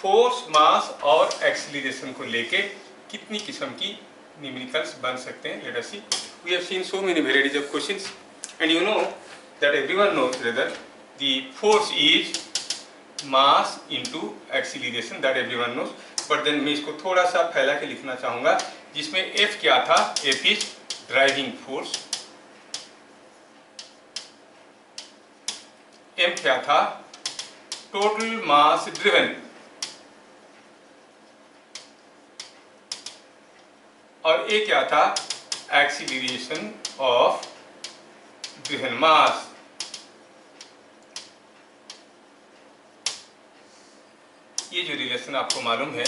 Force, मास और acceleration को लेके कितनी किस्म की न्यूमेरिकल्स बन सकते हैं. Let us see. We have seen so many varieties of questions and you know that everyone knows that the force is mass into acceleration, that everyone knows. But then मैं इसको थोड़ा सा फैला के लिखना चाहूंगा, जिसमें F क्या था? F is driving force. M क्या था? Total mass driven. और A क्या था? एक्सीलरेशन ऑफ ड्रिवन मास. ये जो रिलेशन आपको मालूम है,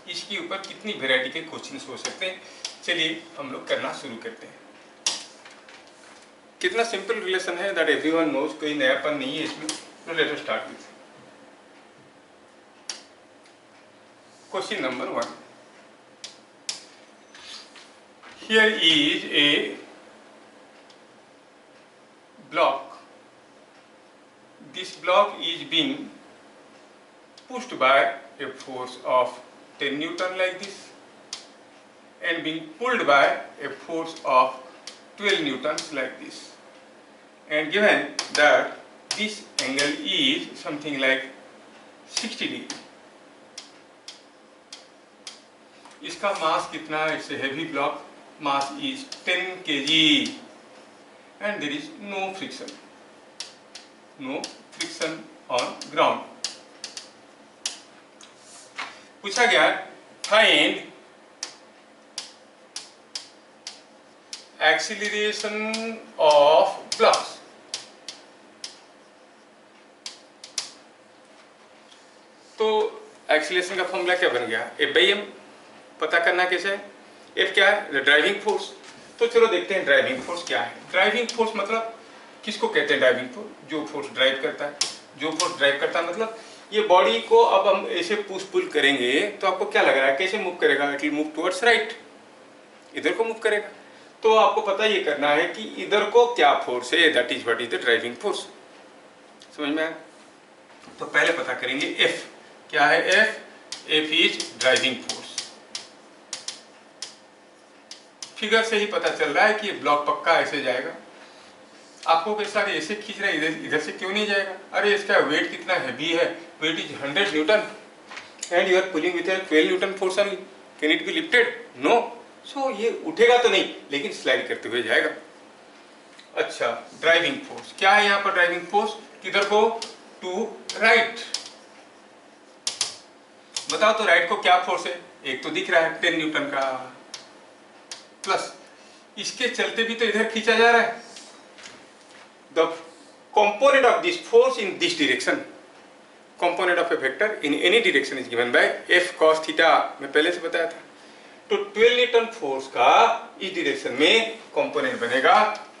इसके ऊपर कितनी वैरायटी के क्वेश्चंस हो सकते हैं. चलिए हम लोग करना शुरू करते हैं. कितना सिंपल रिलेशन है, दैट एवरीवन नोज. कोई नयापन नहीं है इसमें. तो let us start with question number 1. Here is A block. This block is being pushed by a force of 10 Newton like this and being pulled by a force of 12 Newtons like this, and given that this angle is something like 60 degree. इसका मास कितना? It's a heavy block. Mass is 10 kg and there is no friction on ground. पूछा गया find acceleration of blocks. तो acceleration का formula क्या बन गया? F/m. पता करना कैसे है? F क्या है? Driving force. तो चलो देखते हैं ड्राइविंग फोर्स क्या है. ड्राइविंग फोर्स मतलब किसको कहते हैं? ड्राइविंग फोर्स जो फोर्स ड्राइव करता है. जो फोर्स ड्राइव करता है मतलब ये बॉडी को अब हम ऐसे पुश पुल करेंगे तो आपको क्या लग रहा है? कैसे मूव करेगा? It will move towards right. इधर को मूव करेगा. तो आपको पता ये करना है कि इधर को क्या फोर्स है, that is what is the driving force. समझ में आया? तो पहले पता करेंगे F क्या है. F is driving force. Figure से ही पता चल रहा है कि ये ब्लॉक पक्का ऐसे जाएगा. आपको कैसा ऐसे खींच रहा है, इधर से क्यों नहीं जाएगा? अरे इसका वेट कितना हैवी है. Weight is 100 newton and you are pulling with 12 newton force only. Can it be lifted? No. So ये उठेगा तो नहीं, लेकिन स्लाइड करते हुए जाएगा. अच्छा, ड्राइविंग फोर्स क्या है यहाँ पर? ड्राइविंग फोर्स किधर को? To right. बताओ तो राइट को क्या फोर्स है? एक तो दिख रहा है 10 न्यूटन का, प्लस इसके चलते भी तो इधर खींचा जा रहा है. The component of this force in this direction, component of a vector in any direction is given by F cos theta. मैं पहले से बताया था. तो 12 न्यूटन फोर्स का इस डायरेक्शन में कंपोनेंट बनेगा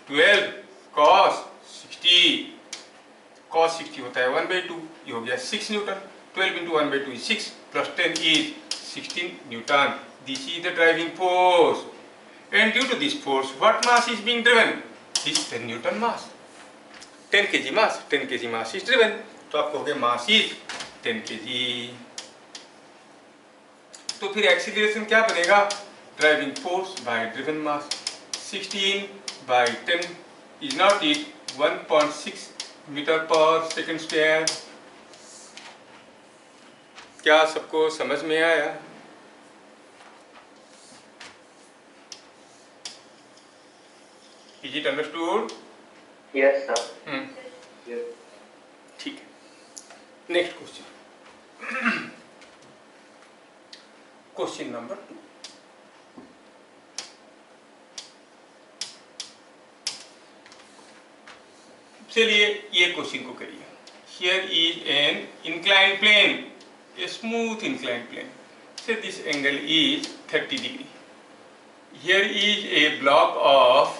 12 cos 60. cos 60 होता है 1/2. ये हो गया 6 Newton. 12 into 1/2 is 6 plus 10 is 16 Newton. This is the driving force. And due to this force, what mass is being driven? This 10 Newton mass. 10 kg mass. 10 kg mass is driven. तो आप कहोगे mass is 10 kg. तो फिर acceleration क्या बनेगा? Driving force by driven mass. 16/10 is not it 1.6 metre per second square. क्या सबको समझ में आया? Is it understood? Yes, sir. Yes. ठीक है. Next question. Question number 2. चलिए ये क्वेश्चन को करिए. Here is an inclined plane, a smooth inclined plane. Say this angle is 30 degree. Here is a block of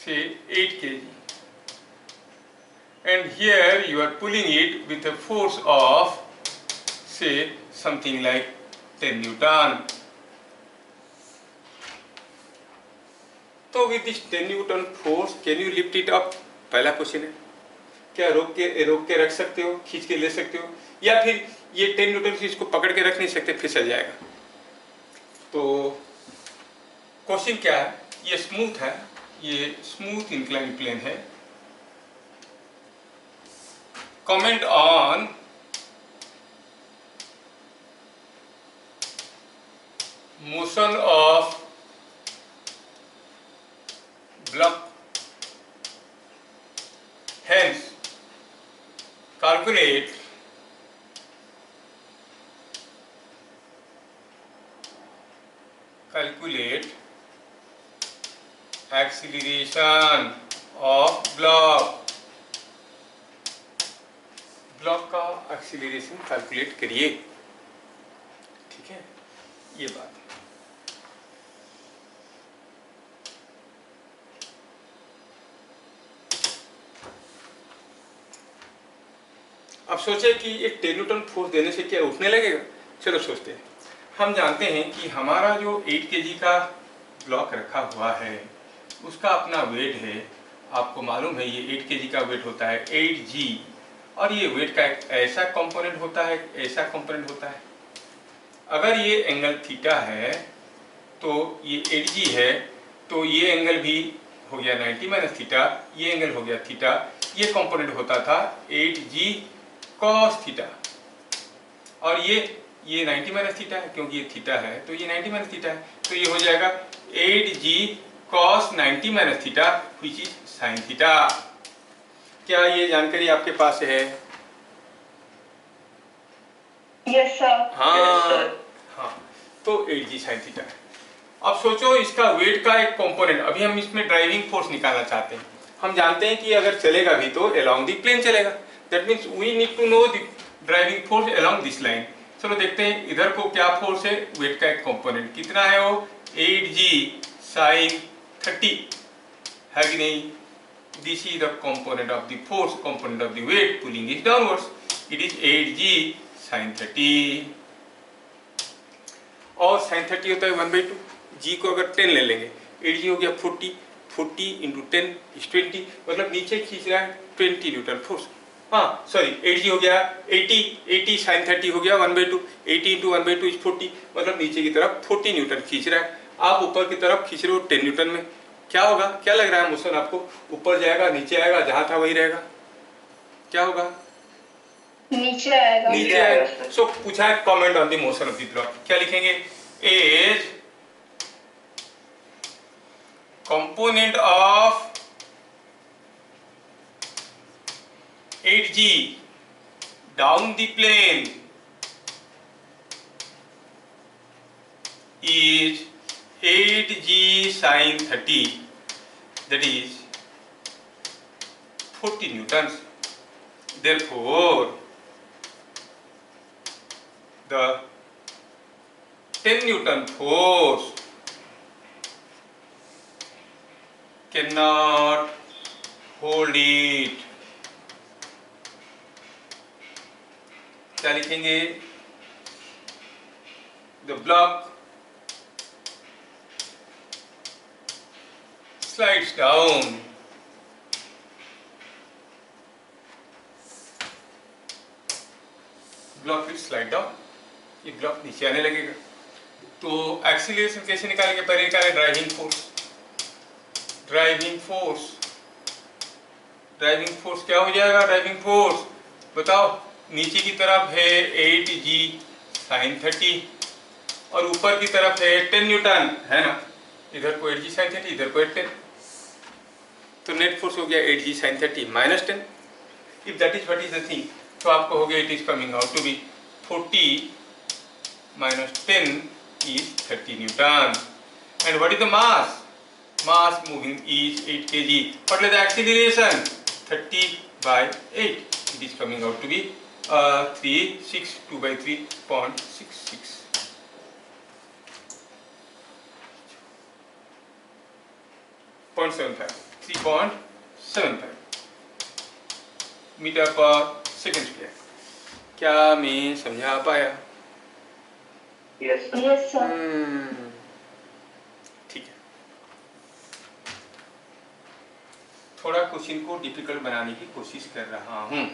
say 8 kg, and here you are pulling it with a force of say something like 10 Newton. So with this 10 Newton force, can you lift it up? पहला question है, क्या रोक के रख सकते हो, खींच के ले सकते हो, या फिर ये 10 न्यूटन की इसको पकड़ के रख नहीं सकते, फिसल जाएगा। तो क्वेश्चन क्या है, ये स्मूथ है, ये स्मूथ इंक्लाइन प्लेन है। Comment on motion of block, hence calculate acceleration of block, block का एक्सीलरेशन कैलकुलेट करिए। ठीक है, ये बात। अब सोचे कि एक 10 न्यूटन फोर्स देने से क्या उठने लगेगा। चलो सोचते हैं। हम जानते हैं कि हमारा जो 8 kg का ब्लॉक रखा हुआ है उसका अपना वेट है, आपको मालूम है ये 8 kg का वेट होता है 8g, और ये वेट का एक ऐसा कंपोनेंट होता है, ऐसा कंपोनेंट होता है। अगर ये एंगल थीटा है तो ये 8g है, तो ये एंगल भी हो गया 90 माइनस थीटा, ये एंगल हो गया थीटा, ये कंपोनेंट होता था 8g cos थीटा, और ये 90 माइनस थीटा है क्योंकि ये थीटा है, तो ये 90 माइनस थीटा है, तो ये हो जाएगा 8g cos 90 minus theta which is sin theta. क्या ये जानकारी आपके पास है? Yes sir. हाँ हाँ, तो 8g sin थीटा है। अब सोचो इसका वेट का एक कंपोनेंट, अभी हम इसमें ड्राइविंग फोर्स निकालना चाहते हैं। हम जानते हैं कि अगर चलेगा भी तो अलोंग द प्लेन चलेगा, that means we need to know the driving force along this line. चलो देखते हैं इधर को क्या फोर्स है, वेट का एक कंपोनेंट कितना है, वो 8g sin 30 है कि नहीं। This is the component of the force, component of the weight pulling is downwards, it is 8g sin 30, और sin 30 होता है 1/2, g को अगर 10 ले लेंगे, 8g हो गया 40, 40 इंटू 10 इज 20, मतलब नीचे खींच रहा है 20 न्यूटन फोर्स। हाँ सॉरी, 8g हो गया 80 sin 30 हो गया 1/2, 80 इंटू 1/2 इज 40, मतलब नीचे की तरफ 40 न्यूटन खींच रहा है। आप ऊपर की तरफ खींच रहे हो 10 न्यूटन में, क्या होगा, क्या लग रहा है मोशन आपको, ऊपर जाएगा नीचे आएगा, जहां था वही रहेगा, क्या होगा, नीचे आएगा। नीचे आएगा। सो पूछा है comment on the motion of the block, क्या लिखेंगे, as component of 8g down the plane is 8g sin 30, that is 40 newtons. Therefore the 10 Newton force cannot hold it. क्या लिखेंगे, the block slides down, block will slide down, ये block नीचे आने लगेगा। तो acceleration कैसे निकालेंगे, पहले निकालें driving force. Driving force, driving force क्या हो जाएगा, ड्राइविंग फोर्स बताओ, नीचे की तरफ है 8g sin 30 और ऊपर की तरफ है 10 न्यूटन, है ना, इधर को 8g sin 30, इधर को 10, तो नेट फोर्स हो गया 8g sin 30 minus 10। If that is what is the thing, तो आपको हो गया it is coming out to be 40 minus 10 is 30 Newton. And what is the mass? Mass moving is 8 kg. What is the acceleration? 30 by 8. It is coming out to be 36, 2 by 3.66. .75, 3.75 metre per second square. क्या मैं समझा पाया? Yes, sir. Yes sir. ठीक है, थोड़ा question को difficult बनाने की कोशिश कर रहा हूं।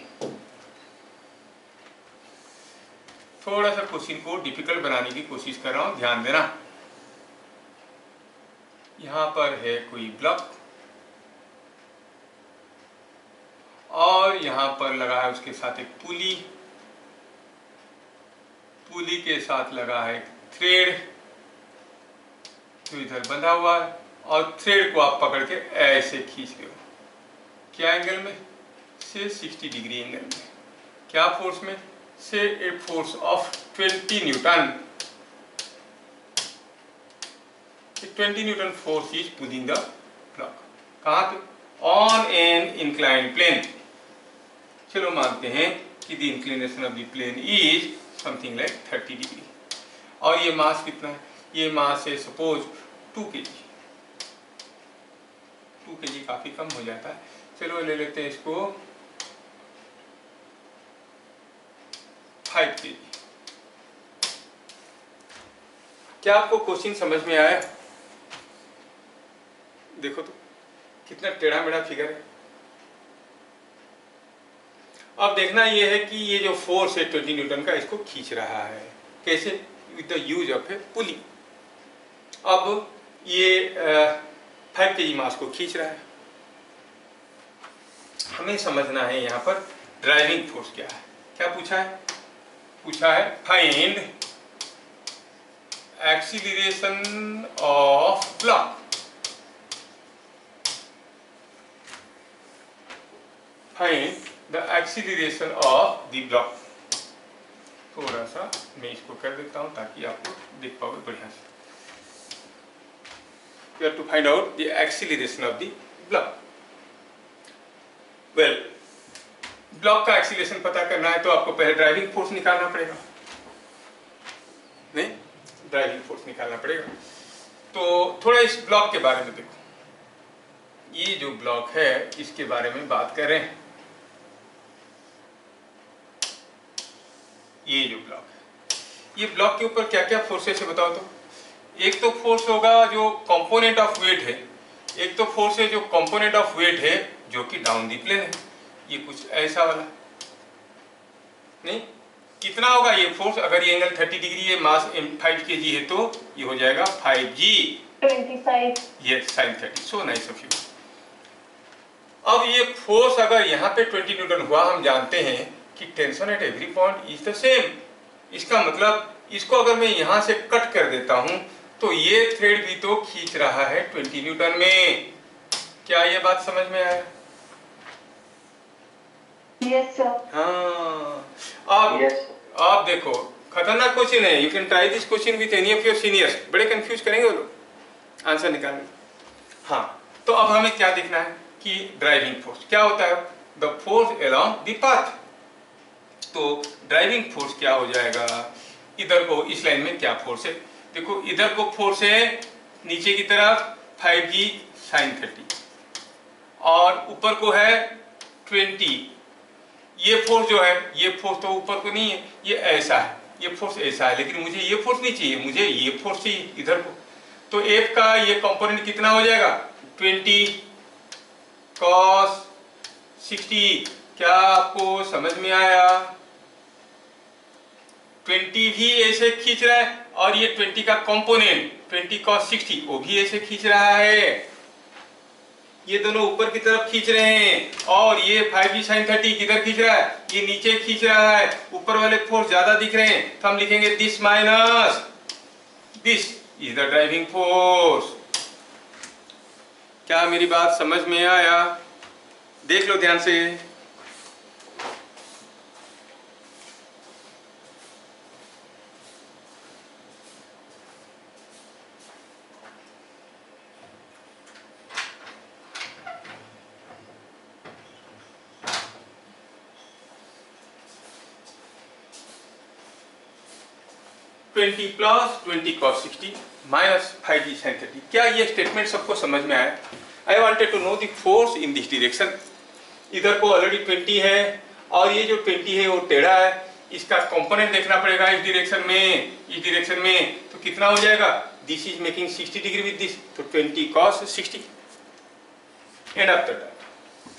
थोड़ा सा क्वेश्चन को डिफिकल्ट बनाने की कोशिश कर रहा हूं, ध्यान देना। यहां पर है कोई ब्लॉक और यहां पर लगा है उसके साथ एक पुली, पुली के साथ लगा है एक थ्रेड जो इधर बंधा हुआ है, और थ्रेड को आप पकड़ के ऐसे खींच रहे हो। क्या एंगल में? से 60 डिग्री एंगल में। क्या फोर्स में? Say a force of 20 newton. 20 newton force is pulling the block. कहां पे? On an inclined plane. चलो मानते हैं कि the inclination of the plane is something like 30 degree. और ये मास कितना है? ये मास है सपोज 2 kg। 2 kg काफी कम हो जाता है, चलो ले लेते हैं इसको 5 kg। क्या आपको क्वेश्चन समझ में आया? देखो तो कितना टेढ़ा मेढ़ा फिगर है। अब देखना ये है कि ये जो फोर्स है 20 न्यूटन का, इसको खींच रहा है। कैसे? विद द यूज ऑफ ए पुली। अब ये 5 kg मास को खींच रहा है। हमें समझना है यहाँ पर ड्राइविंग फोर्स क्या है। क्या पूछा है? पूछा है find acceleration of block. Find the acceleration of the block. थोड़ा सा मैं इसको कर देता हूं ताकि आपको देख पाओगे बढ़िया से। You have to find out the acceleration of the block. Well, block का एक्सीलरेशन पता करना है तो आपको पहले ड्राइविंग फोर्स निकालना पड़ेगा। नहीं, ड्राइविंग फोर्स निकालना पड़ेगा। तो थोड़ा इस ब्लॉक के बारे में देखो। ये जो ब्लॉक है इसके बारे में बात कर रहे हैं। ये जो ब्लॉक है, ये ब्लॉक के ऊपर क्या क्या फोर्सेस है बताओ तो। एक तो फोर्स होगा जो कंपोनेंट ऑफ वेट है, एक तो फोर्स है जो कंपोनेंट ऑफ वेट है जो कि डाउन दी प्लेन है। ये कुछ ऐसा वाला नहीं। कितना होगा ये फोर्स? अगर ये एंगल 30 डिग्री है, मास 5 kg है, तो ये हो जाएगा 5g 25। ये sin 30। So nice of you. अब ये फोर्स अगर यहाँ पे 20 न्यूटन हुआ, हम जानते हैं कि tension at every point is the same. इसका मतलब इसको अगर मैं यहाँ से कट कर देता हूं तो ये थ्रेड भी तो खींच रहा है 20 न्यूटन में। क्या ये बात समझ में आया? Yes sir. हाँ। Yes. आप देखो, खतरनाक क्वेश्चन है। You can try this question with any of your seniors. बड़े कंफ्यूज करेंगे वो लोग आंसर निकालने। हाँ, तो अब हमें क्या देखना है कि ड्राइविंग फोर्स क्या होता है? The force along the path. तो ड्राइविंग फोर्स क्या हो जाएगा? इधर को इस लाइन में क्या फोर्स है? देखो इधर को फोर्स है नीचे की तरफ 5g sin 30 और ऊपर को है 20। ये फोर्स जो है, ये फोर्स तो ऊपर को नहीं है, ये ऐसा है, ये फोर्स ऐसा है, लेकिन मुझे ये फोर्स नहीं चाहिए, मुझे ये फोर्स चाहिए इधर को। तो F का ये कंपोनेंट कितना हो जाएगा? 20 cos 60। क्या आपको समझ में आया? 20 भी ऐसे खींच रहा है और ये 20 का कंपोनेंट 20 cos 60 वो भी ऐसे खींच रहा है। ये दोनों ऊपर की तरफ खींच रहे हैं और ये 5g sin 30 किधर खींच रहा है? ये नीचे खींच रहा है। ऊपर वाले फोर्स ज्यादा दिख रहे हैं तो हम लिखेंगे this minus this is the driving force. क्या मेरी बात समझ में आया? देख लो ध्यान से। Twenty plus 20 cos 60 minus 5g sin 30। क्या ये स्टेटमेंट सबको समझ में आया? I wanted to know the force in this direction. इधर को ऑलरेडी 20 है और ये जो 20 है वो टेढ़ा है। इसका कंपोनेंट देखना पड़ेगा इस डायरेक्शन में, इस डायरेक्शन में। तो कितना हो जाएगा? This is making 60 degree with this, तो 20 cos 60 and after that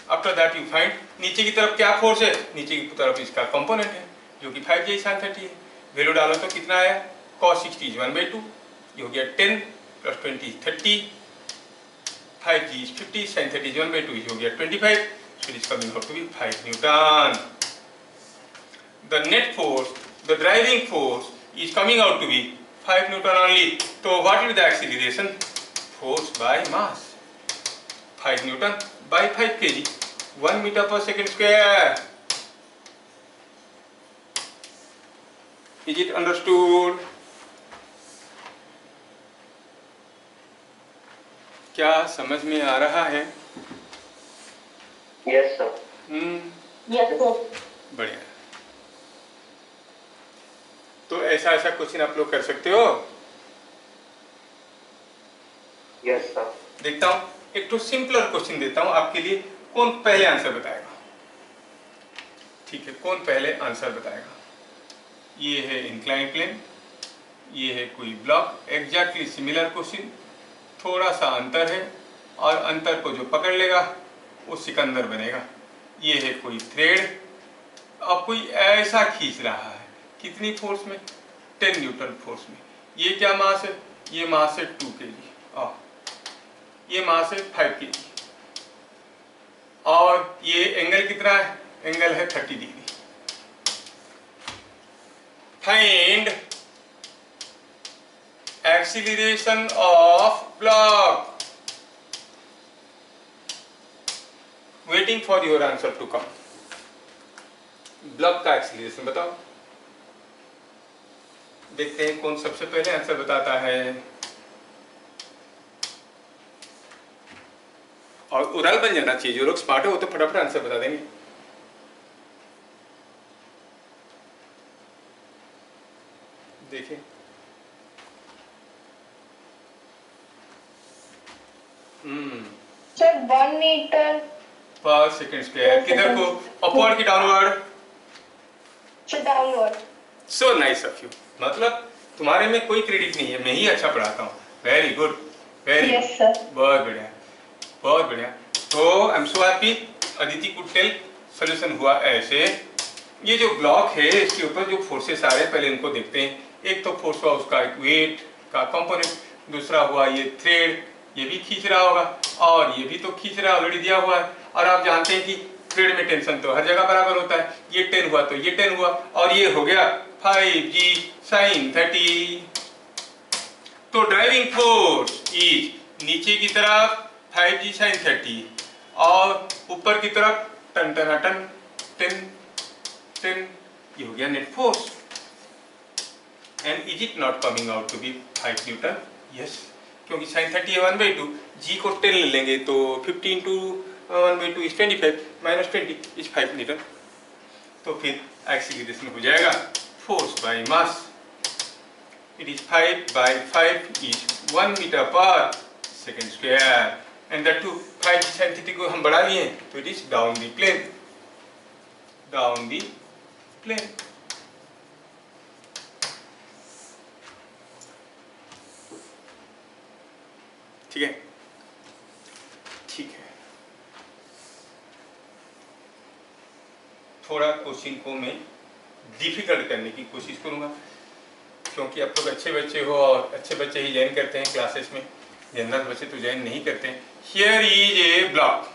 after that you find नीचे की तरफ क्या फोर्स है, नीचे की तरफ इसका कंपोनेंट है जो कि 5J sin 30 है। वैल्यू डालो तो कितना आया, cos 60 is 1/2, ये हो गया 10 plus 20 is 30, 5G is 50, sin 30 is 1/2, ये हो गया 25, so it is coming out to be 5 Newton. The net force, the driving force is coming out to be 5 Newton only. So what will be the acceleration? Force by mass. 5 Newton by 5 kg, 1 meter per second square. Is it understood? क्या समझ में आ रहा है? Yes, sir. Yes, sir. बढ़िया। तो ऐसा ऐसा क्वेश्चन आप लोग कर सकते हो। Yes, sir. देखता हूं, एक तो सिंपलर क्वेश्चन देता हूं आपके लिए, कौन पहले आंसर बताएगा? ठीक है, कौन पहले आंसर बताएगा? ये है इंक्लाइन प्लेन, ये है कोई ब्लॉक, एग्जैक्टली सिमिलर क्वेश्चन, थोड़ा सा अंतर है और अंतर को जो पकड़ लेगा वो सिकंदर बनेगा। ये है कोई थ्रेड, अब कोई ऐसा खींच रहा है, कितनी फोर्स में? 10 न्यूटन फोर्स में। ये क्या मास है? ये मास है 2 kg और ये मास है 5 kg और ये एंगल कितना है? एंगल है 30 degree. Find acceleration of block. Waiting for your answer to come. Block का एक्सीलरेशन बताओ। देखते हैं कौन सबसे पहले आंसर बताता है। और उड़ाल बन जाना चाहिए, जो लोग स्मार्ट है वो तो फटाफट आंसर बता देंगे। देखिए Sir, 1 meter पर सेकंड स्क्वायर, किधर को? अपवर्ड की downward? to downward. So nice of you. मतलब तुम्हारे में कोई क्रेडिट नहीं है, मैं ही अच्छा पढ़ाता हूँ। Very good, very Yes, sir. बहुत बढ़िया, बहुत बढ़िया। तो I am so happy, Aditi could tell. Solution हुआ ऐसे, ये जो ब्लॉक है इसके ऊपर जो फोर्सेस आ रहे हैं पहले इनको देखते हैं। एक तो फोर्स हुआ उसका एक वेट का कंपोनेंट, दूसरा हुआ ये थ्रेड, ये भी खींच रहा होगा और ये भी तो खींच रहा है, ऑलरेडी दिया हुआ है। और आप जानते हैं कि थ्रेड में टेंशन तो हर जगह बराबर होता है, ये 10 हुआ तो ये 10 हुआ और ये हो गया 5G sin 30। तो ड्राइविंग फोर्स इज नीचे की तरफ 5G sin 30 और ऊपर की तरफ टन टन टन 10 10, ये हो गया net force. And is it not coming out to be 5 newton? Yes, क्योंकि sin 30 है 1/2, g को 10 ले लेंगे तो 50 into 1/2 is 25 minus 20 is 5 Newton. तो फिर एक्सीलरेशन हो जाएगा force by mass, it is 5 by 5 is 1 meter per second square and that too 5 sin 30 को हम बढ़ा लिए तो it is down the plane, down the plane. ठीक है, ठीक है। थोड़ा क्वेश्चन को मैं डिफिकल्ट करने की कोशिश करूंगा क्योंकि आप लोग अच्छे बच्चे हो और अच्छे बच्चे ही ज्वाइन करते हैं क्लासेस में, जनरल बच्चे तो ज्वाइन नहीं करते हैं। हियर इज ए ब्लॉक,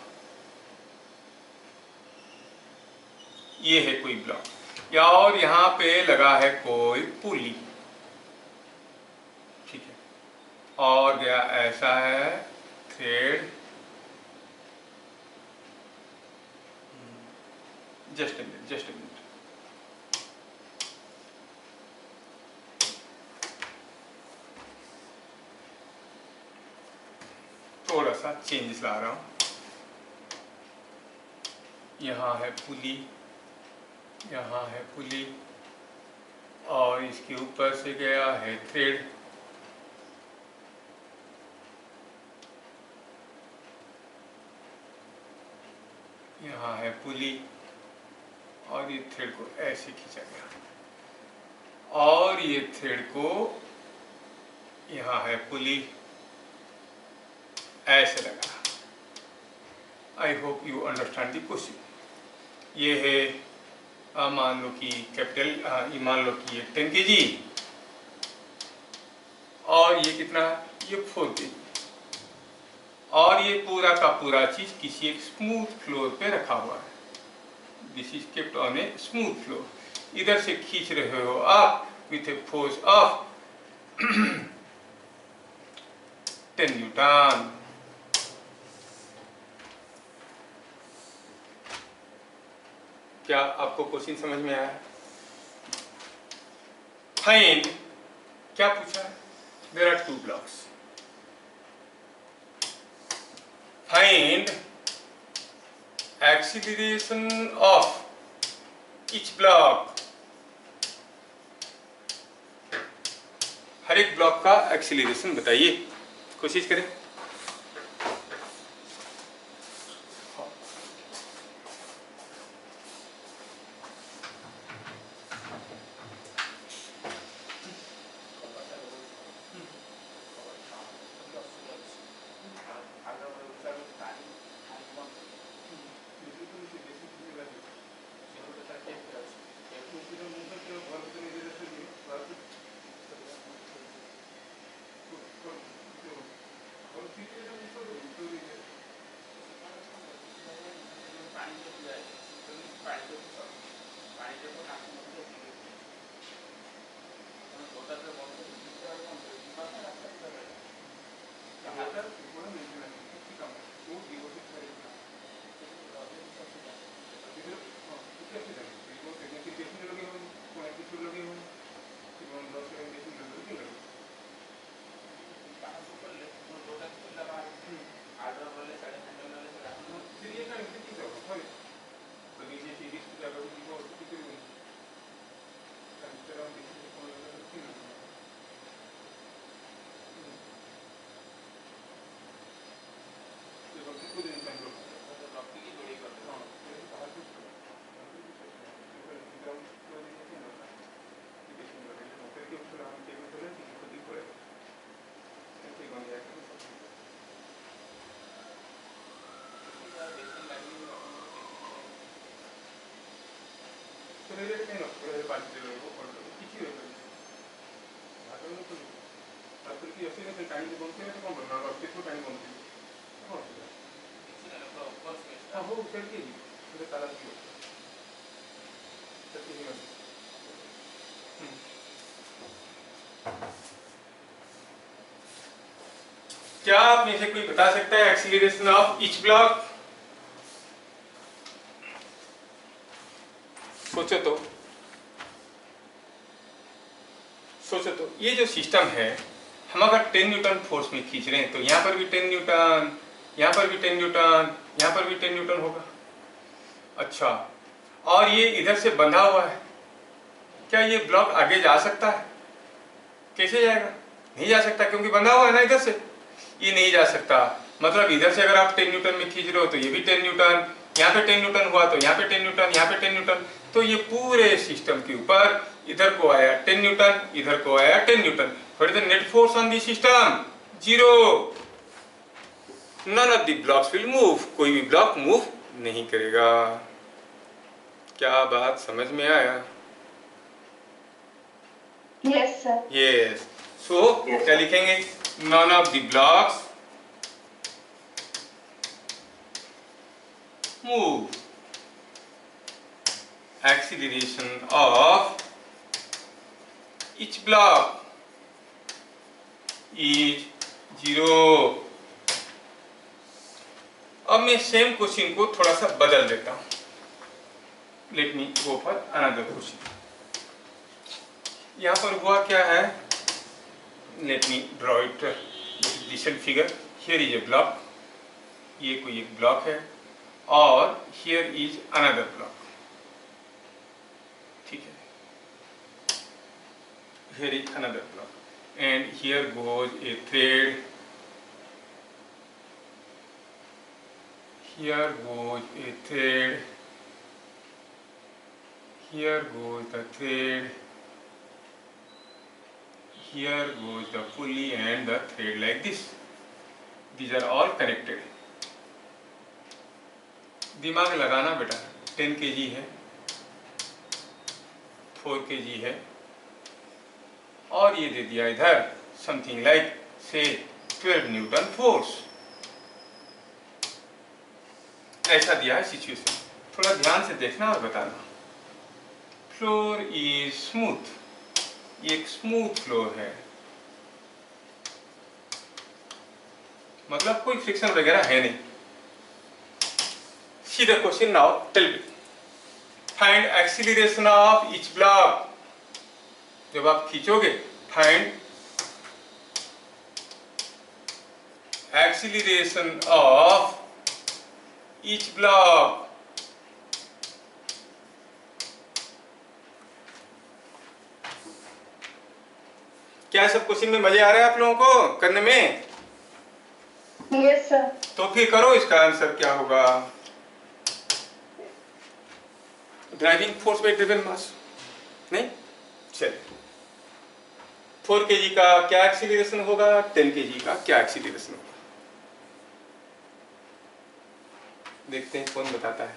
ये है कोई ब्लॉक या और यहाँ पे लगा है कोई पुली, ठीक है, और गया ऐसा है थ्रेड। Just a minute। थोड़ा सा चेंजेस ला रहा हूं। यहाँ है पुली, यहाँ है पुली और इसके ऊपर से गया है थ्रेड। यहाँ है पुली और ये थ्रेड को ऐसे खींचा गया और ये थ्रेड को, यहाँ है पुली, ऐसे लगा। I hope you understand the question. ये है मान लो कि कैपिटल, मान लो कि ये 10 kg और ये कितना, ये 4 kg, और ये पूरा का पूरा चीज किसी एक स्मूथ फ्लोर पे रखा हुआ है। This is kept on a smooth floor. इधर से खींच रहे हो आप with A force of 10 Newton. क्या आपको क्वेश्चन समझ में आया? फाइंड, क्या पूछा है? There are 2 blocks. Find acceleration of each block. हर एक ब्लॉक का एक्सीलरेशन बताइए, कोशिश करें। क्या आप में से कोई बता सकता है एक्सीलरेशन ऑफ ईच ब्लॉक? सोचो तो, सोचो तो, ये जो सिस्टम है, हम अगर 10 न्यूटन फोर्स में खींच रहे हैं तो यहाँ पर भी 10 न्यूटन, यहाँ पर भी 10 न्यूटन, यहाँ पर भी 10 न्यूटन होगा। अच्छा, और ये इधर से बंधा हुआ है, क्या ये ब्लॉक आगे जा सकता है? कैसे जाएगा? नहीं जा सकता, क्योंकि बंधा हुआ है ना इधर से, ये नहीं जा सकता। मतलब इधर से अगर आप 10 न्यूटन में खींच रहे हो तो ये भी 10 न्यूटन, यहाँ पे 10 न्यूटन हुआ तो यहाँ पे 10 न्यूटन, यहाँ पे 10 न्यूटन, तो ये पूरे सिस्टम के ऊपर इधर को आया 10 न्यूटन, इधर को आया 10 newton. What is the net force on the system? 0। None of the blocks will move, कोई भी ब्लॉक मूव नहीं करेगा। क्या बात समझ में आया? Yes, sir. Yes. So Yes, क्या sir. लिखेंगे? None of the blocks move, acceleration of each block is 0। अब मैं सेम क्वेश्चन को थोड़ा सा बदल देता हूं। Let me go for another question. यहां पर हुआ क्या है? Let me draw it decent figure. Here is a block, ये कोई एक ब्लॉक है, और हियर इज अनदर ब्लॉक। ठीक है, here is another block, and here goes a thread, here goes a thread, here goes the thread, here goes the pulley and the thread, like this. These are all connected. दिमाग लगाना बेटा, 10 kg है, 4 kg है, और ये दे दिया इधर something like से 12 न्यूटन फोर्स। ऐसा दिया है सिचुएशन, थोड़ा ध्यान से देखना और बताना। फ्लोर इज स्मूथ, ये एक स्मूथ फ्लोर है, मतलब कोई फ्रिक्शन वगैरह है नहीं। See the question now, tell me find acceleration of each block. जब आप खींचोगे, find acceleration of each block. क्या सब क्वेश्चन में मजे आ रहे हैं आप लोगों को करने में? Yes, sir. तो फिर करो, इसका आंसर क्या होगा? ड्राइविंग फोर्स बाय ड्रिवन मास, नहीं? चलिए, 4 kg का क्या एक्सीलरेशन होगा, 10 kg का क्या एक्सीलरेशन होगा, देखते हैं कौन बताता है।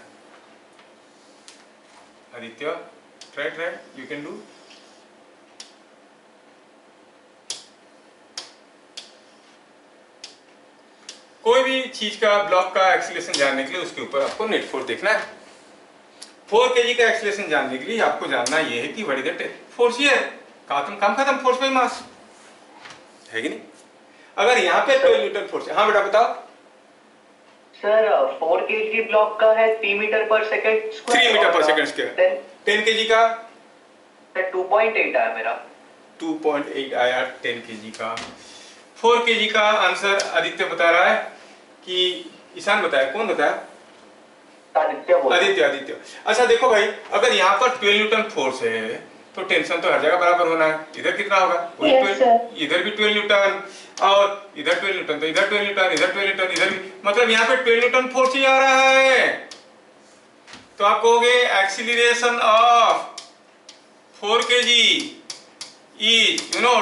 Aditya, try you can do. कोई भी चीज का ब्लॉक का एक्सीलरेशन जानने के लिए उसके ऊपर आपको नेट फोर्स देखना है। 4 kg का एक्सीलरेशन जानने के लिए आपको जानना यह है कि what is the force here. काम खत्म, फोर्स बाय मास है कि नहीं? अगर यहाँ पे 12 न्यूटन फोर्स है, हाँ बेटा बताओ। सर 4 kg ब्लॉक का है 3 metre per second 3 metre per second square. 10 kg का 2.8 आया मेरा। 2.8 आया 10 kg का। 4 kg का आंसर आदित्य बता रहा है कि ईशान बताया, कौन बताया? आदित्य। अच्छा देखो भाई, अगर यहाँ पर 12 न्यूटन फोर्स है तो टेंशन तो हर जगह बराबर होना है। इधर कितना होगा? Yes, sir. इधर भी 12 न्यूटन, और इधर 12 न्यूटन, तो इधर 12 न्यूटन, इधर 12 न्यूटन, इधर भी, मतलब यहाँ पे 12 न्यूटन फोर्स ही आ रहा है। तो आप कहोगे acceleration of 4 kg is,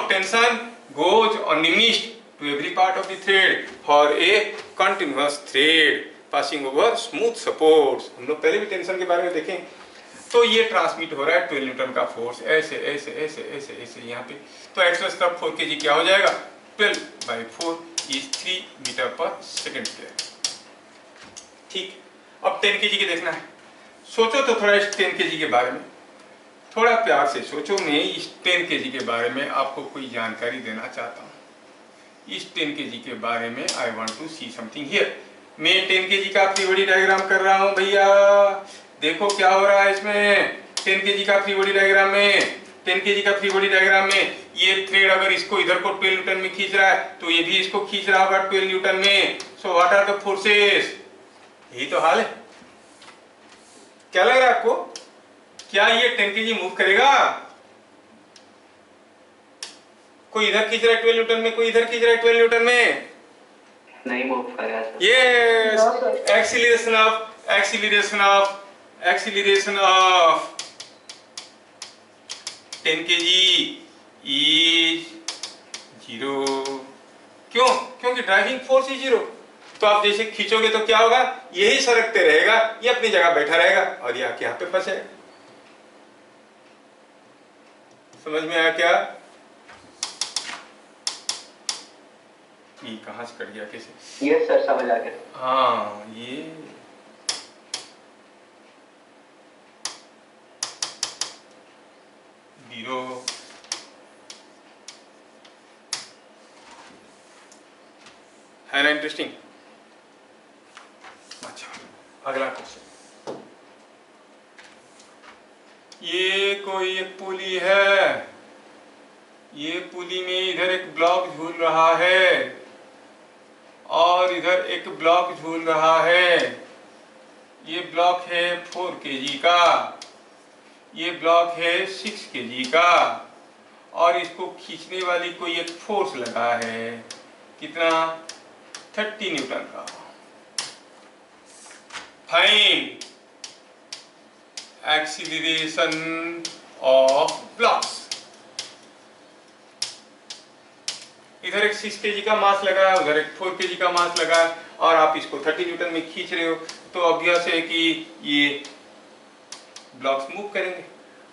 tension goes undiminished to every part of the thread for a continuous thread passing over smooth supports। हम लोग पहले भी टेंशन के बारे में देखें। तो ये ट्रांसमिट हो रहा है 12 न्यूटन का फोर्स ऐसे ऐसे ऐसे ऐसे ऐसे यहाँ पे। तो एक्सीलरेशन ऑफ 4 kg क्या हो जाएगा? 12/4 is 3 metre per second square. ठीक, अब 10 kg के देखना है। सोचो तो थोड़ा इस 10 kg के बारे में, थोड़ा प्यार से सोचो। मैं इस 10 kg के बारे में आपको कोई जानकारी देना चाहता हूँ। इस 10 kg के बारे में I want to see something here. मैं 10 kg का फ्री बॉडी डायग्राम कर रहा हूँ भैया, देखो क्या हो रहा है इसमें। 10 kg का फ्री बॉडी डायग्राम में, 10 kg का फ्री बॉडी डायग्राम में ये थ्रेड अगर इसको इधर को 12 न्यूटन में खींच रहा है तो ये भी इसको खींच रहा होगा 12 न्यूटन में। So what are the forces? यही तो हाल है। क्या लग रहा है आपको? क्या ये 10 kg मूव करेगा? कोई इधर खींच रहा है 12 न्यूटन में, कोई इधर खींच रहा है 12 न्यूटन में, नहीं मूव करेगा sir. Yes, acceleration of 10 kg is 0। क्यों? क्योंकि ड्राइविंग फोर्स इज 0। तो आप जैसे खींचोगे तो क्या होगा? यही सरकते रहेगा, ये अपनी जगह बैठा रहेगा और ये आके यहाँ पे फंसेगा। समझ में आया क्या? ये कहां से कट गया कैसे? यस सर, समझ आ गया। हाँ, ये जीरो है ना? इंटरेस्टिंग। अच्छा, अगला क्वेश्चन। ये कोई एक पुली है, ये पुली में इधर एक ब्लॉक झूल रहा है और इधर एक ब्लॉक झूल रहा है। ये ब्लॉक है 4 kg का, ये ब्लॉक है 6 kg का, और इसको खींचने वाली कोई एक फोर्स लगा है। कितना? 30 न्यूटन का। Find acceleration of blocks. इधर एक 6 kg का मास लगा है, उधर एक 4 kg का मास लगा है, और आप इसको 30 न्यूटन में खींच रहे हो, तो ऑब्वियस है कि ये ब्लॉक्स मूव करेंगे।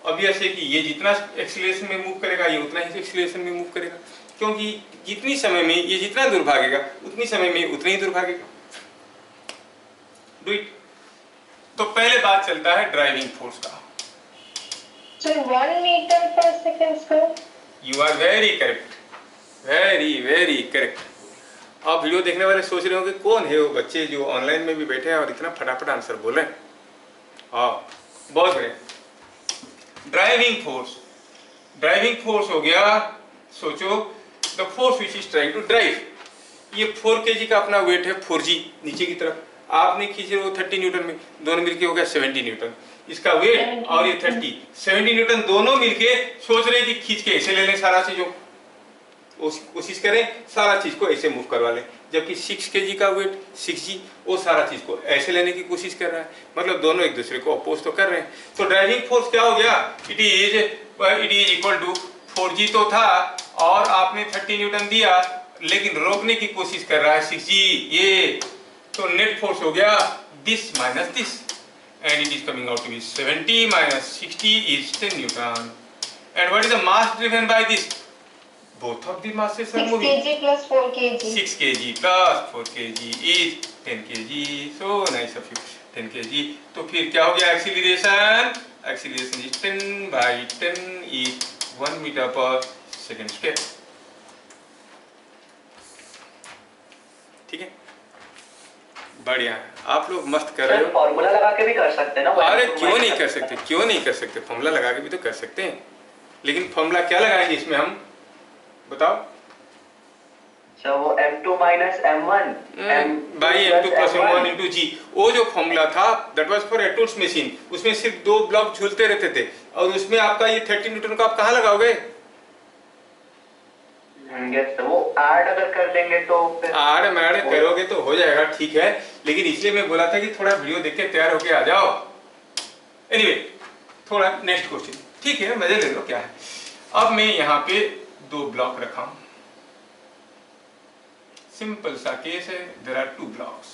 ऑब्वियस है कि ये जितना एक्सीलरेशन में मूव करेगा ये उतना ही एक्सीलरेशन में मूव करेगा, क्योंकि जितनी समय में ये जितना दूर भागेगा उतनी समय में उतना ही दूर भागेगा। Do it. तो पहले बात चलता है ड्राइविंग फोर्स का। Sir, 1 meter per second square. You are very correct, very very correct. आप वीडियो देखने वाले सोच रहे होंगे कौन है वो बच्चे जो ऑनलाइन में भी बैठे हैं और इतना फटाफट आंसर बोल रहे हैं। हाँ, बहुत बढ़िया। ड्राइविंग फोर्स हो गया, सोचो the force which is trying to drive. ये 4 kg का अपना वेट है 4g नीचे की तरफ, आपने खींचे वो 30 न्यूटन में, दोनों मिलके हो गया 70 न्यूटन। इसका वेट और ये 70 न्यूटन दोनों मिलके सोच रहे कि खींच के ऐसे ले लें सारा चीजों, कोशिश करें सारा चीज को ऐसे मूव करवा लें, जबकि 6 kg का वेट 6g वो सारा चीज को ऐसे लेने की कोशिश कर रहा है, मतलब दोनों एक दूसरे को अपोज तो कर रहे हैं। तो ड्राइविंग फोर्स क्या हो गया, it is equal to 4g तो था और आपने 30 न्यूटन दिया, लेकिन रोकने की कोशिश कर रहा है 6g ये, तो नेट फोर्स हो गया this minus this, and it is coming out to be 70 minus 60 is 10 Newton. And what is the mass driven by this? Both of the masses are 6 moving. kg plus 4 kg. 6 kg plus 4 kg is 10 kg. So nice of you. 10 kg. तो फिर क्या हो गया acceleration? Acceleration is 10 by 10 is 1 meter per second square. ठीक है, बढ़िया, आप लोग मस्त कर रहे हो। फॉर्मूला लगा के भी कर सकते हैं ना? अरे क्यों नहीं कर सकते, क्यों नहीं कर सकते, फॉर्मूला लगा के भी तो कर सकते हैं, लेकिन फॉर्मूला क्या लगाएंगे इसमें हम, बताओ। सर वो M2 minus M1 by M2 plus M1 into G, वो जो फॉर्मूला था दैट वाज फॉर एटूल्स मशीन, उसमें सिर्फ 2 ब्लॉक झूलते रहते थे, और उसमें आपका ये 30 न्यूटन को आप कहाँ लगाओगे? वो ऐड अगर कर देंगे तो आड़ मैड करोगे तो हो जाएगा, ठीक है, लेकिन इसलिए मैं बोला था कि थोड़ा वीडियो देख के तैयार होके आ जाओ। एनीवे, थोड़ा नेक्स्ट क्वेश्चन, ठीक है, मजे ले लो, क्या है। अब मैं यहाँ पे 2 ब्लॉक रखा हूं, सिंपल सा केस है, देयर आर 2 ब्लॉक्स,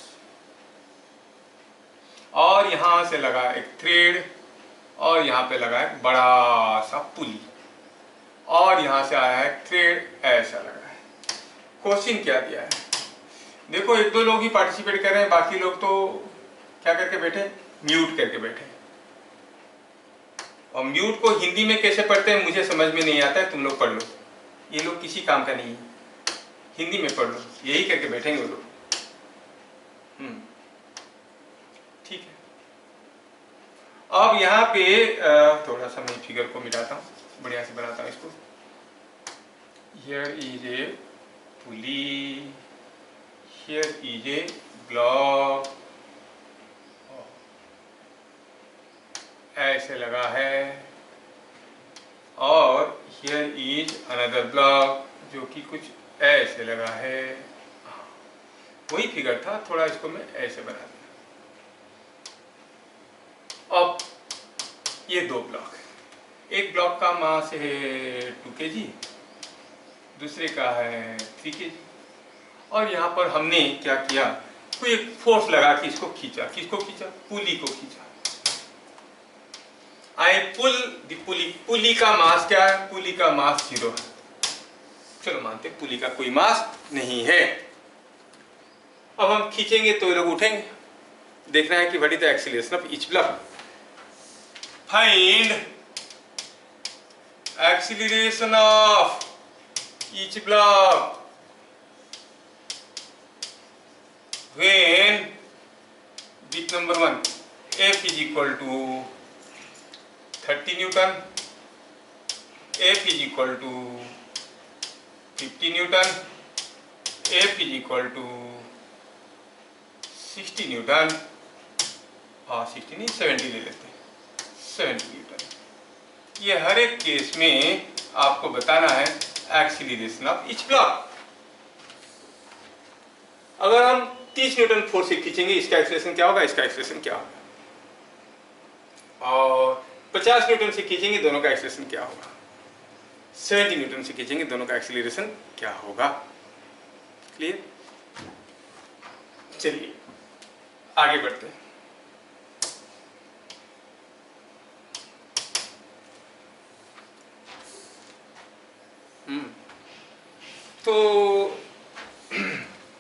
और यहां से लगा एक थ्रेड, और यहाँ पे लगा एक बड़ा सा पुली, और यहां से आया है थ्रेड, ऐसा लगा है। क्वेश्चन क्या दिया है, देखो 1-2 लोग ही पार्टिसिपेट कर रहे हैं, बाकी लोग तो क्या करके बैठे, म्यूट करके बैठे। और म्यूट को हिंदी में कैसे पढ़ते हैं मुझे समझ में नहीं आता है, तुम लोग पढ़ लो, ये लोग किसी काम का नहीं है, हिंदी में पढ़ लो, यही करके बैठेंगे वो लोग। ठीक है, अब यहाँ पे थोड़ा सा मैं फिगर को मिटाता हूँ, बढ़िया से बनाता हूँ इसको। Here is a pulley, here is a block, ऐसे लगा है, और here is another block जो कि कुछ ऐसे लगा है, वही फिगर था, थोड़ा इसको मैं ऐसे बना दिया। अब ये 2 ब्लॉक, एक ब्लॉक का मास है 2 kg, दूसरे का है 3 kg, और यहाँ पर हमने क्या किया, कोई एक फोर्स लगा के इसको खींचा, किसको खींचा, पुली को खींचा। आई पुल द पुली, पुली का मास क्या है, पुली का मास 0 है, चलो मानते हैं पुली का कोई मास नहीं है। अब हम खींचेंगे तो ये लोग उठेंगे, देखना है कि what is the acceleration of each block. Find acceleration of each block when bit number 1 F is equal to 30 Newton, F is equal to 50 Newton, F is equal to 60 Newton, और 60 नहीं 70 ले लेते हैं, 70 न्यूटन। ये हर एक case में आपको बताना है एक्सीलरेशन ऑफ ईच ब्लॉक। अगर हम 30 न्यूटन फोर्स से खींचेंगे, इसका एक्सीलरेशन क्या होगा, इसका एक्सीलरेशन क्या होगा, और 50 न्यूटन से खींचेंगे, दोनों का एक्सीलरेशन क्या होगा, 70 न्यूटन से खींचेंगे, दोनों का एक्सीलरेशन क्या होगा। क्लियर? चलिए आगे बढ़ते हैं। तो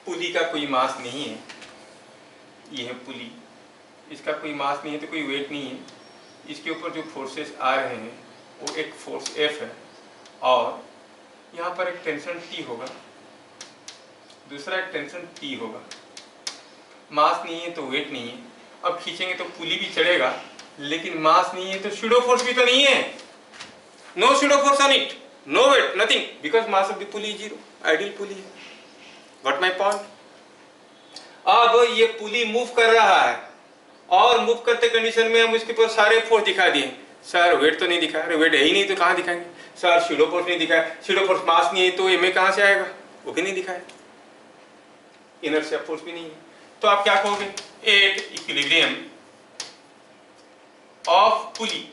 पुली का कोई मास नहीं है, ये है पुली, इसका कोई मास नहीं है तो कोई वेट नहीं है। इसके ऊपर जो फोर्सेस आ रहे हैं वो एक फोर्स F है और यहाँ पर एक टेंशन T होगा, दूसरा एक टेंशन T होगा। मास नहीं है तो वेट नहीं है। अब खींचेंगे तो पुली भी चढ़ेगा, लेकिन मास नहीं है तो स्यूडो फोर्स भी तो नहीं है। No pseudo force on it, no weight, nothing, because mass of the pulley is zero, ideal pulley है। What my point? अब ये पुली मूव कर रहा है और मूव करते कंडीशन में हम उसके ऊपर सारे फोर्स दिखा दिए। सर वेट तो नहीं दिखा, अरे वेट है ही नहीं तो कहाँ दिखाएंगे? सर स्यूडो फोर्स नहीं दिखाया, स्यूडो फोर्स मास नहीं है तो एमए कहाँ से आएगा? वो भी नहीं दिखाया, इनर्शिया फोर्स भी नहीं है। तो आप क्या कहोगे? एट इक्विलिब्रियम ऑफ पुली।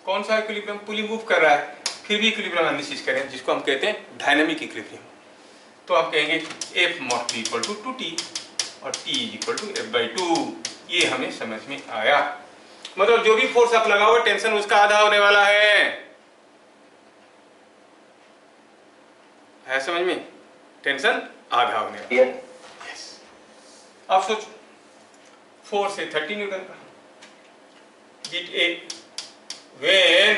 कौन सा इक्विलिब्रियम? पुली मूव कर रहा है, फिर भी इक्विलिब्रियम एनालिसिस करें, जिसको हम कहते हैं डायनामिक इक्विलिब्रियम। तो आप कहेंगे F mod T equal to 2T और T is equal to F/2। ये हमें समझ में आया। मतलब जो भी फोर्स आप लगाओगे टेंशन उसका आधा होने वाला है समझ में? टेंशन आधा होने वाला है। अब सोचो, फोर्स है 30 न्यूटन का, जिट ए when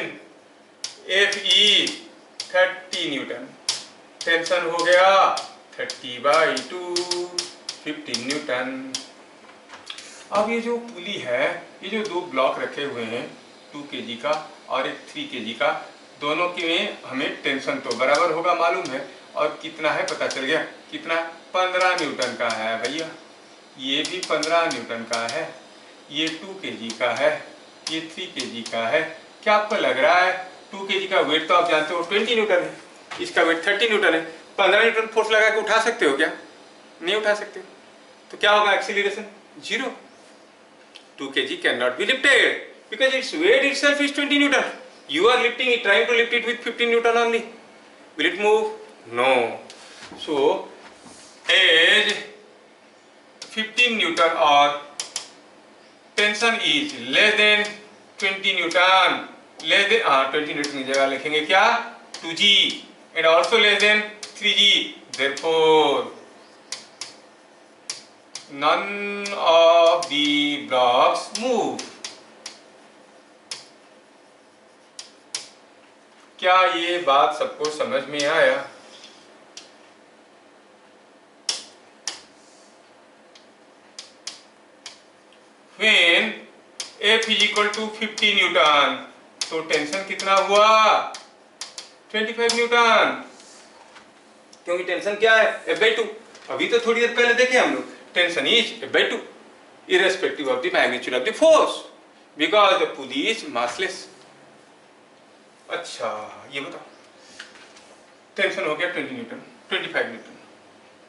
F is 30 newton, tension हो गया 30/2, 15 न्यूटन। अब ये जो पुली है, ये जो दो ब्लॉक रखे हुए हैं 2 kg का और एक 3 kg का, दोनों के में हमें टेंशन तो बराबर होगा मालूम है, और कितना है पता चल गया। कितना? 15 न्यूटन का है भैया, ये भी 15 न्यूटन का है, ये 2 kg का है, ये 3 kg का है। क्या आपको लग रहा है 2 kg का वेट तो आप जानते हो 20 न्यूटन है, इसका वेट 30 न्यूटन है, 15 न्यूटन फोर्स लगा के उठा सकते हो क्या? नहीं उठा सकते। तो क्या होगा? Acceleration 0। 2 kg cannot be lifted because its weight itself is 20 Newton. You are lifting it, trying to lift it with 15 Newton only. Will it move? No. So, as 15 Newton or tension is less than 20 Newton, less than 20 Newton की जगह लिखेंगे क्या? 2G and also less than 3G. Therefore, none of the blocks move. क्या ये बात सबको समझ में आया? When F is equal to 50 Newton, तो टेंशन कितना हुआ? 25 न्यूटन, क्योंकि टेंशन क्या है? F/2। अभी तो थोड़ी देर पहले देखे हम लोग, tension is F/2 irrespective of the magnitude of the force because the pulley is massless. अच्छा ये बताओ, टेंशन हो गया 20 न्यूटन, 25 न्यूटन।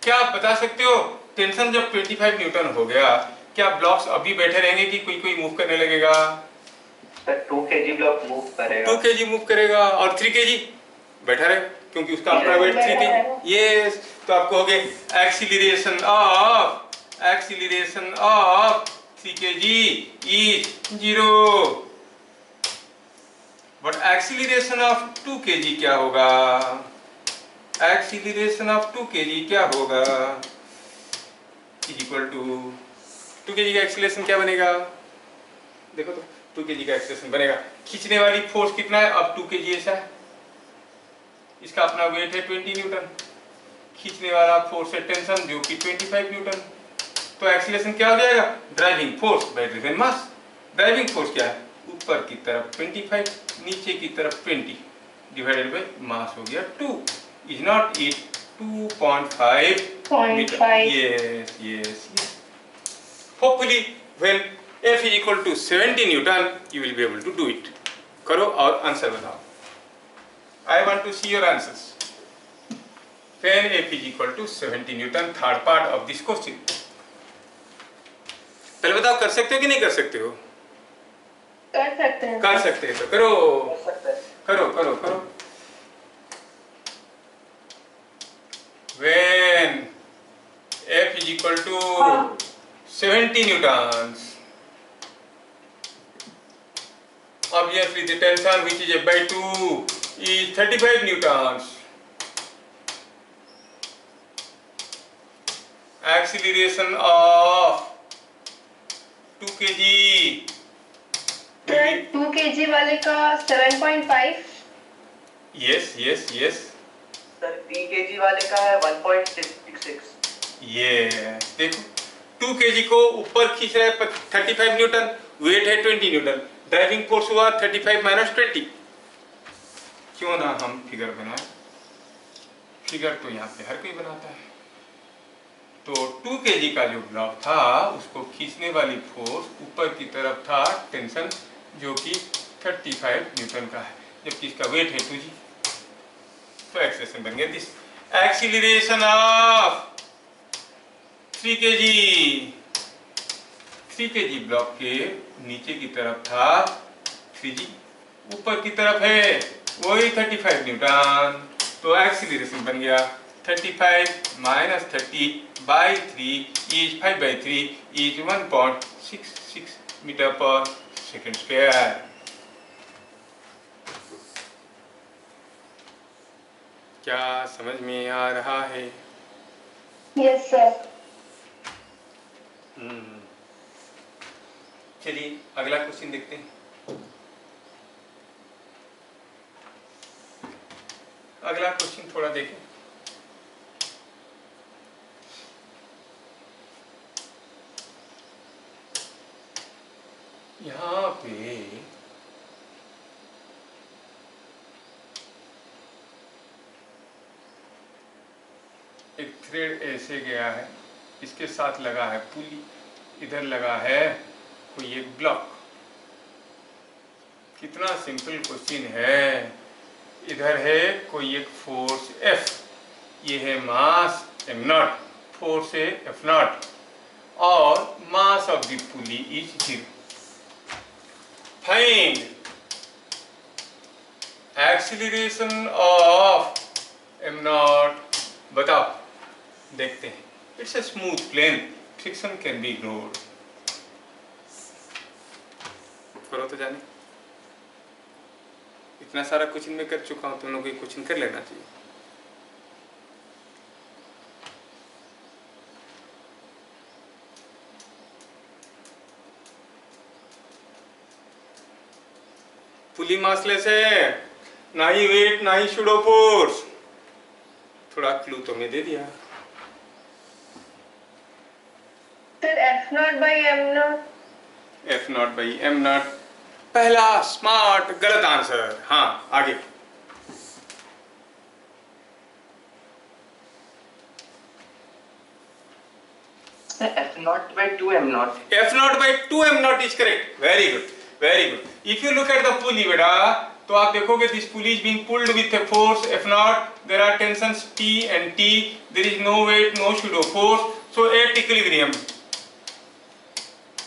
क्या आप बता सकते हो टेंशन जब 25 न्यूटन हो गया, क्या ब्लॉक्स अभी बैठे रहेंगे कि कोई कोई मूव करने लगेगा? सर 2 kg ब्लॉक मूव करेगा, 2 kg मूव करेगा और 3 kg बैठा रहेगा, क्योंकि उसका अपना वेट 3 kg। ये तो आपको हो गए acceleration of 3 kg is 0, but acceleration of 2 kg क्या होगा? एक्सीलरेशन ऑफ 2 kg क्या होगा? इज इक्वल टू 2 kg का एक्सीलरेशन क्या बनेगा? देखो तो 2 kg का एक्सीलरेशन बनेगा, खींचने वाली फोर्स कितना है? अब 2 kg ऐसा है, इसका अपना वेट है 20 न्यूटन, खींचने वाला फोर्स है टेंशन जो कि 25 न्यूटन। तो एक्सीलरेशन क्या हो जाएगा? Driving force by driven mass. Driving force क्या है? ऊपर की तरफ 25, नीचे की तरफ 20 डिवाइडेड बाय मास हो गया 2। Is not it 2.5 metre? yes. Hopefully when F is equal to 70 Newton you will be able to do it. करो और आंसर बताओ। I want to see your answers. When F is equal to 70 Newton, third part of this question. पहले बताओ कर सकते हो कि नहीं कर सकते हो? कर सकते हैं। कर सकते हैं तो करो, करो करो करो। When F is equal to 70 newtons. Obviously, the tension which is F by 2 is 35 newtons. Acceleration of 2 kg. Sir 2 kg वाले का 7.5. Yes, yes, yes. Sir 3 kg वाले का है 1.66. Yes. देखो 2 kg को ऊपर खींच रहा है 35 न्यूटन, वेट है 20 न्यूटन, ड्राइविंग फोर्स हुआ 35 माइनस 20. क्यों ना हम फिगर बनाएं? फिगर तो यहाँ पे हर कोई बनाता है. तो 2 kg का जो ब्लॉक था उसको खींचने वाली फोर्स ऊपर की तरफ था, टेंशन जो कि 35 न्यूटन का है, जबकि इसका वेट है 2g. तो एक्सप्रेशन बन गया this. Acceleration of 3 kg. 3 kg block के नीचे की तरफ था 3g, ऊपर की तरफ है वही 35 न्यूटन. तो एक्सीलरेशन बन गया 35 minus 30 by 3 is 5 by 3 is 1.66 metre per second square. क्या समझ में आ रहा है? Yes sir. चलिए अगला क्वेश्चन देखते हैं. अगला क्वेश्चन थोड़ा देखें. यहाँ पे एक थ्रेड ऐसे गया है, इसके साथ लगा है पुली, इधर लगा है कोई एक ब्लॉक. कितना सिंपल क्वेश्चन है. इधर है कोई एक फोर्स F, ये है मास m0, फोर्स है F0 और mass of the pulley is 0. Find acceleration of m0. बताओ, देखते हैं. It's a smooth plane, friction can be ignored. करो तो जाने. इतना सारा क्वेश्चन मैं कर चुका हूं, तुम लोगों को क्वेश्चन कर लेना चाहिए. पुली मासलेस है, ना ही वेट ना ही शूडो फोर्स. थोड़ा क्लू तो मैं दे दिया. Sir F0 by M0. F0 by M0 पहला स्मार्ट गलत आंसर. हाँ आगे. F0 by 2m0. F0 by 2m0 is correct. Very good, very good. If you look at the pulley बेटा, तो आप देखोगे this pulley is being pulled with a force F0. There are tensions P and T. There is no weight, no pseudo force. So at equilibrium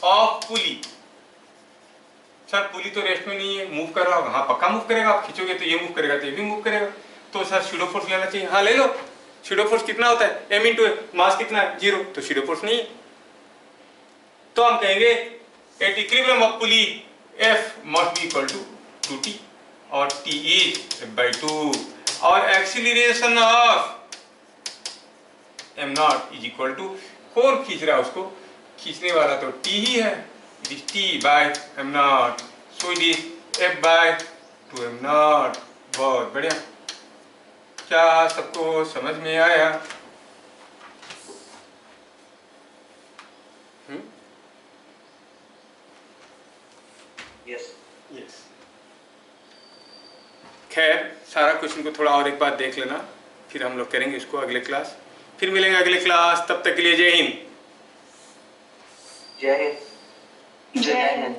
of pulley. Sir pulley तो rest में नहीं है, move कर रहा होगा. हाँ पक्का move करेगा. आप खींचोगे तो ये मूव करेगा, तो ये भी मूव करेगा. तो सर स्यूडो फोर्स लेना चाहिए. हाँ ले लो. स्यूडो फोर्स कितना होता है? m इंटू मास कितना है? 0. तो स्यूडो फोर्स नहीं है. तो हम कहेंगे at equilibrium of pulley F must be equal to 2t और T इज F/2 और acceleration of m0 is equal to, कौन खींच रहा है उसको? खींचने वाला तो T ही है. It is T by m0. So it is F by 2m0. बहुत बढ़िया. क्या सबको समझ में आया? Yes. Yes. खैर सारा क्वेश्चन को थोड़ा और एक बार देख लेना, फिर हम लोग करेंगे इसको अगले क्लास. फिर मिलेंगे अगले क्लास. तब तक के लिए जय हिंद. जय हिंद. जय हिंद.